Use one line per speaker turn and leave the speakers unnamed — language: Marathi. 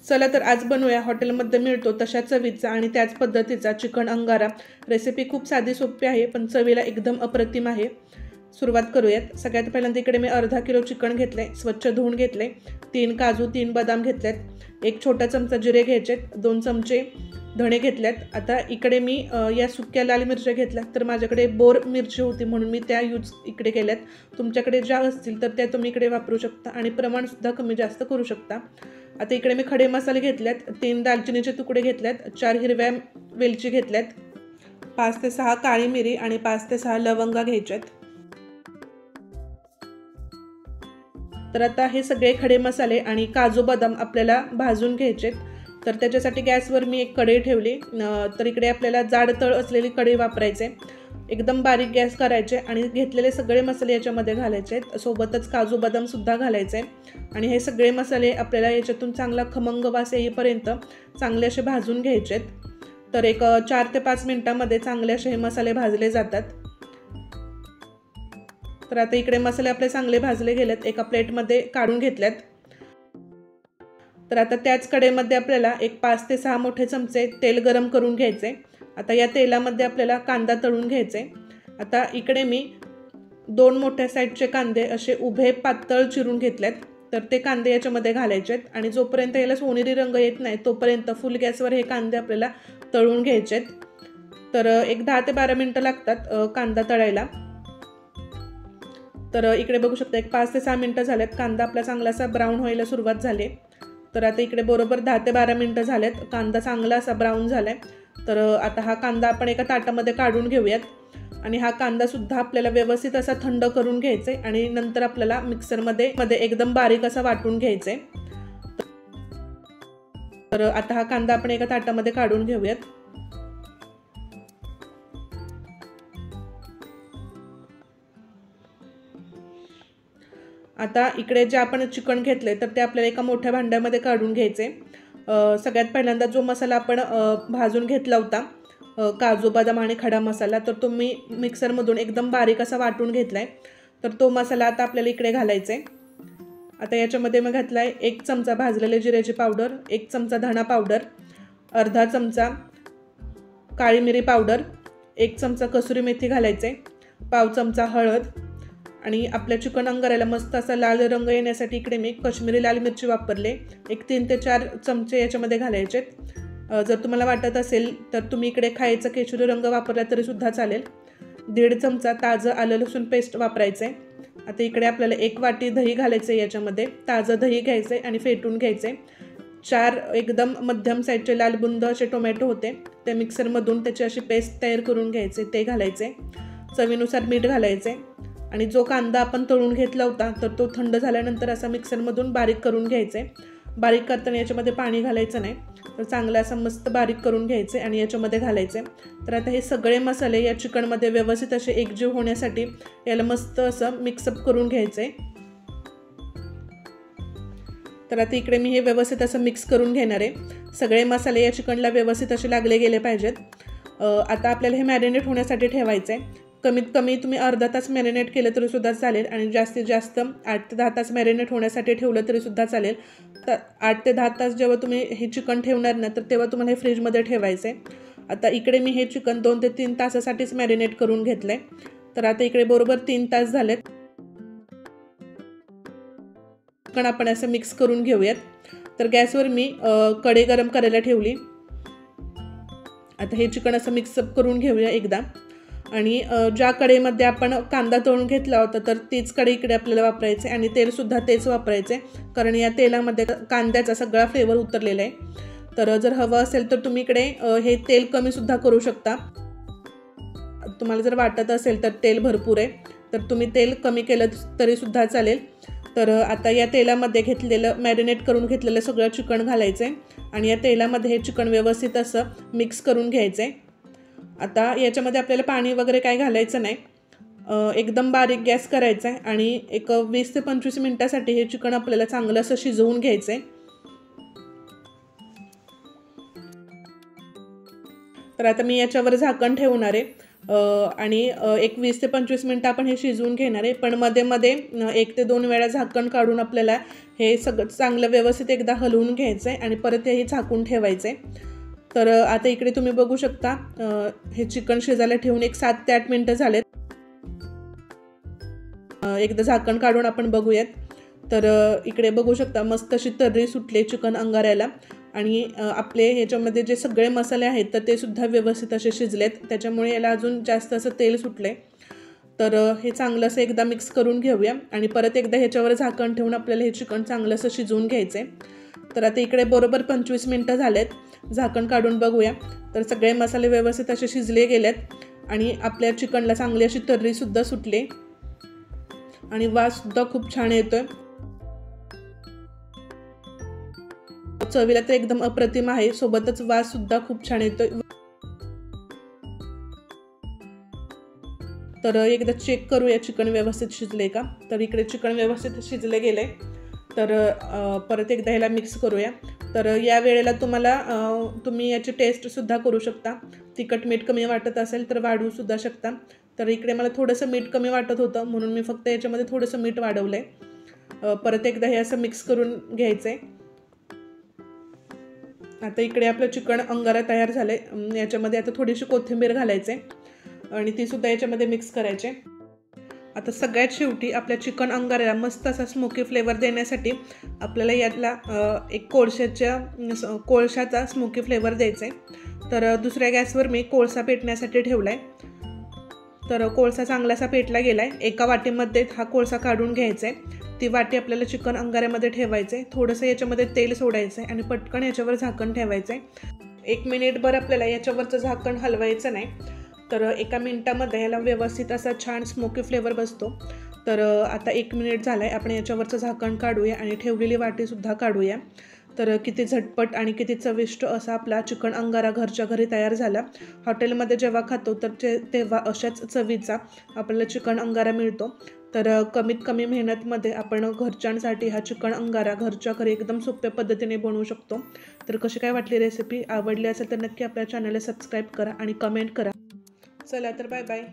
चला तर आज बनवूया हॉटेलमध्ये मिळतो तशा चवीचा आणि त्याच पद्धतीचा चिकन अंगारा। रेसिपी खूप साधी सोपी आहे पण चवीला एकदम अप्रतिम आहे। सुरुवात करूयात। सगळ्यात पहिल्यांदा इकडे मी अर्धा किलो चिकन घेतले, स्वच्छ धुवून घेतले। 3 काजू 3 बदाम घेतलेत, एक छोटा चमचा जिरे घ्यायचे, 2 चमचे धणे घेतलेत। आता इकडे मी या सुक्या लाल मिरच्या घेतल्या, तर माझ्याकडे बोर मिरची होती म्हणून मी त्या यूज इकडे केल्यात। तुमच्याकडे ज्या असतील तर त्या तुम्ही इकडे वापरू शकता आणि प्रमाण सुद्धा कमी जास्त करू शकता। आता इकडे मी खडे मसाले घेतलेत, 3 दालचिनीचे तुकडे घेतलेत, 4 हिरव्या वेलची घेतल्यात, 5 ते 6 काळी मिरी आणि 5 ते 6 लवंगा घ्यायच्यात। तर आता हे सगळे खडे मसाले आणि काजू बदाम आपल्याला भाजून घ्यायचे। तर त्याच्यासाठी गॅसवर मी एक कढई ठेवली। तर इकडे आपल्याला जाड तळ असलेली कढई वापरायचे। एकदम बारीक गॅस करायचे आणि घेतलेले सगळे मसाले याच्यामध्ये घालायचे, सोबतच काजू बदाम सुद्धा घालायचे आणि हे सगळे मसाले आपल्याला याच्यातून चांगला खमंग वास येईपर्यंत चांगले असे भाजून घ्यायचे। तर एक 4 ते 5 मिनिटांमध्ये चांगले असे हे मसाले भाजले जातात। तर आता इकडे मसाले आपले चांगले भाजले गेलेत, एका प्लेटमध्ये काढून घेतल्यात। तर आता त्याच कढईमध्ये आपल्याला एक 5 ते 6 मोठे चमचे तेल गरम करून घ्यायचे। आता या तेलामध्ये आपल्याला कांदा तळून घ्यायचे। आता इकडे मी 2 मोठ्या साईजचे कांदे असे उभे पातळ चिरून घेतलेत, तर ते कांदे याच्यामध्ये घालायचेत आणि जोपर्यंत याला सोनेरी रंग येत नाही तोपर्यंत फुल गॅसवर हे कांदे आपल्याला तळून घ्यायचेत। तर एक 10 ते 12 मिनिटं लागतात कांदा तळायला। तर इकडे बघू शकता एक 5 ते 6 मिनिटं झालेत, कांदा आपला चांगलासा ब्राऊन व्हायला सुरुवात झाली। तर आता इकडे बरोबर 10 ते 12 मिनिटं झालेत, कांदा चांगला असा ब्राऊन झालाय। तर आता हा कांदा आपण एका ताटामध्ये काढून घेऊयात आणि हा कांदा सुद्धा आपल्याला व्यवस्थित असा थंड करून घ्यायचे आणि नंतर आपल्याला मिक्सरमध्ये एकदम बारीक असा वाटून घ्यायचे। तर आता हा कांदा आपण एका ताटामध्ये काढून घेऊयात। आता इकडे जे आपण चिकन घेतले तर ते आपल्याला एका मोठ्या भांड्यामध्ये काढून घ्यायचे। सगळ्यात पहिल्यांदा जो मसाला आपण भाजून घेतला होता, काजू बदाम आणि खडा मसाला, तर तो मी मिक्सरमधून एकदम बारीक असा वाटून घेतलाय। तर तो मसाला आता आपल्याला इकडे घालायचा आहे। आता याच्यामध्ये मी घातलाय 1 चमचा भाजलेले जिऱ्याची पावडर, 1 चमचा धणा पावडर, अर्धा चमचा काळी मिरी पावडर, 1 चमचा कसुरी मेथी घालायचे, पाव चमचा हळद आणि आपल्या चिकन अंगाऱ्याला मस्त असा लाल रंग येण्यासाठी इकडे मी काश्मीरी लाल मिरची वापरले, एक 3 ते 4 चमचे याच्यामध्ये घालायचे। जर तुम्हाला वाटत असेल तर तुम्ही इकडे खायचा केशरी रंग वापरला तरी सुद्धा चालेल। 1.5 चमचा ताजं आलं लसूण पेस्ट वापरायचे। आता इकडे आपल्याला 1 वाटी दही घालायचे, याच्यामध्ये ताजं दही घ्यायचे आणि फेटून घ्यायचे। 4 एकदम मध्यम साईजचे लाल बुंद असे टोमॅटो होते, ते मिक्सरमधून त्याची अशी पेस्ट तयार करून घ्यायचे, ते घालायचे। चवीनुसार मीठ घालायचे आणि जो कांदा आपण तळून घेतला होता तर तो थंड झाल्यानंतर असा मिक्सरमधून बारीक करून घ्यायचे। बारीक करताना याच्यामध्ये पाणी घालायचं नाही, तर चांगला असं मस्त बारीक करून घ्यायचे आणि याच्यामध्ये घालायचे। तर आता हे सगळे मसाले या चिकनमध्ये व्यवस्थित असे एकजीव होण्यासाठी याला मस्त असं मिक्सअप करून घ्यायचे। तर आता इकडे मी हे व्यवस्थित असं मिक्स करून घेणार आहे। सगळे मसाले या चिकनला व्यवस्थित असे लागले गेले पाहिजेत। आता आपल्याला हे मॅरिनेट होण्यासाठी ठेवायचं आहे। कमीत कमी तुम्ही अर्धा तास मॅरिनेट केलं तरी सुद्धा चालेल आणि जास्तीत जास्त 8 ते 10 तास मॅरिनेट होण्यासाठी ठेवलं तरी सुद्धा चालेल। तर 8 ते 10 तास जेव्हा तुम्ही हे चिकन ठेवणार ना तर तेव्हा तुम्हाला हे फ्रीजमध्ये ठेवायचं आहे। आता इकडे मी हे चिकन 2 ते 3 तासासाठीच मॅरिनेट करून घेतलं आहे। तर आता इकडे बरोबर 3 तास झालेत। चिकन आपण असं मिक्स करून घेऊयात। तर गॅसवर मी कढई गरम करायला ठेवली। आता हे चिकन असं मिक्सअप करून घेऊया एकदा आणि ज्या कढईमध्ये आपण कांदा तळून घेतला होता तर तीच कढई इकडे आपल्याला वापरायचे आणि तेलसुद्धा तेच वापरायचे, कारण या तेलामध्ये कांद्याचा सगळा फ्लेवर उतरलेला आहे। तर जर हवं असेल तर तुम्ही इकडे हे तेल कमीसुद्धा करू शकता। तुम्हाला जर वाटत असेल तर तेल भरपूर आहे तर तुम्ही तेल कमी केलं तरीसुद्धा चालेल। तर आता या तेलामध्ये घेतलेलं मॅरिनेट करून घेतलेलं सगळं चिकन घालायचं आहे आणि या तेलामध्ये हे चिकन व्यवस्थित असं मिक्स करून घ्यायचं आहे। आता याच्यामध्ये आपल्याला पाणी वगैरे काय घालायचं नाही, एकदम बारीक गॅस करायचा आहे आणि एक 20 ते 25 मिनिटासाठी हे चिकन आपल्याला चांगलं असं शिजवून घ्यायचं आहे। तर आता मी याच्यावर झाकण ठेवणार आहे। आणि एक 20 ते 25 मिनटं आपण हे शिजवून घेणार आहे. पण मध्ये मध्ये 1 ते 2 वेळा झाकण काढून आपल्याला हे सगळं चांगलं व्यवस्थित एकदा हलवून घ्यायचं आहे आणि परत हे झाकून ठेवायचं आहे. तर आता इकडे तुम्ही बघू शकता हे चिकन शिजायला ठेवून एक 7 ते 8 मिनटं झालेत. एकदा झाकण काढून आपण बघूयात. तर इकडे बघू शकता मस्त अशी तर्री सुटले चिकन अंगाऱ्याला आणि आपले ह्याच्यामध्ये जे सगळे मसाले आहेत तर ते सुद्धा व्यवस्थित असे शिजलेत, त्याच्यामुळे याला अजून जास्त असं तेल सुटले. तर हे चांगलं असं एकदा मिक्स करून घेऊया आणि परत एकदा ह्याच्यावर झाकण ठेवून आपल्याला हे चिकन चांगलं असं शिजवून घ्यायचं आहे. तर आता इकडे बरोबर 25 मिनटं झालेत. झाकण काढून बघूया. तर सगळे मसाले व्यवस्थित असे शिजले गेलेत आणि आपल्या चिकनला चांगली अशी तर्रीसुद्धा सुटली आणि वाससुद्धा खूप छान येतोय. चवीला तर एकदम अप्रतिम आहे, सोबतच वाससुद्धा खूप छान येतोय. तर एकदा चेक करूया चिकन व्यवस्थित शिजले का. तर इकडे चिकन व्यवस्थित शिजले गेले. तर परत एकदा ह्याला मिक्स करूया. तर या वेळेला तुम्ही याची टेस्टसुद्धा करू शकता. तिखट मीठ कमी वाटत असेल तर वाढवूसुद्धा शकता. तर इकडे मला थोडंसं मीठ कमी वाटत होतं म्हणून मी फक्त याच्यामध्ये थोडंसं मीठ वाढवलं आहे. परत एकदा हे असं मिक्स करून घ्यायचं आहे. आता इकडे आपलं चिकन अंगारा तयार झालं आहे. याच्यामध्ये आता थोडीशी कोथिंबीर घालायचे आणि तीसुद्धा याच्यामध्ये मिक्स करायचे. आता सगळ्यात शेवटी आपल्या चिकन अंगाऱ्याला मस्त असा स्मोकी फ्लेवर देण्यासाठी आपल्याला यातला एक कोळशाचा स्मोकी फ्लेवर द्यायचा आहे. तर दुसऱ्या गॅसवर मी कोळसा पेटण्यासाठी ठेवला आहे. तर कोळसा चांगलासा पेटला गेला आहे. एका वाटीमध्ये हा कोळसा काढून घ्यायचा आहे. ती वाटी आपल्याला चिकन अंगाऱ्यामध्ये ठेवायचं आहे. थोडंसं याच्यामध्ये तेल सोडायचं आहे आणि पटकन याच्यावर झाकण ठेवायचं आहे. 1 मिनिटभर आपल्याला याच्यावरचं झाकण हलवायचं नाही. तर 1 मिनिटामध्ये याला व्यवस्थित असा छान स्मोकी फ्लेवर बसतो. तर आता 1 मिनिट झालं आहे. आपण याच्यावरचं झाकण काढूया आणि ठेवलेली वाटीसुद्धा काढूया. तर किती झटपट आणि किती चविष्ट असा आपला चिकन अंगारा घरच्या घरी तयार झाला. हॉटेलमध्ये जेव्हा खातो तर तेव्हा अशाच चवीचा आपल्याला चिकन अंगारा मिळतो. तर कमीत कमी मेहनतमध्ये आपण घरच्यांसाठी हा चिकन अंगारा घरच्या घरी एकदम सोप्या पद्धतीने बनवू शकतो. तर कशी काय वाटली रेसिपी? आवडली असेल तर नक्की आपल्या चॅनलला सबस्क्राईब करा आणि कमेंट करा. चला तर बाय बाय.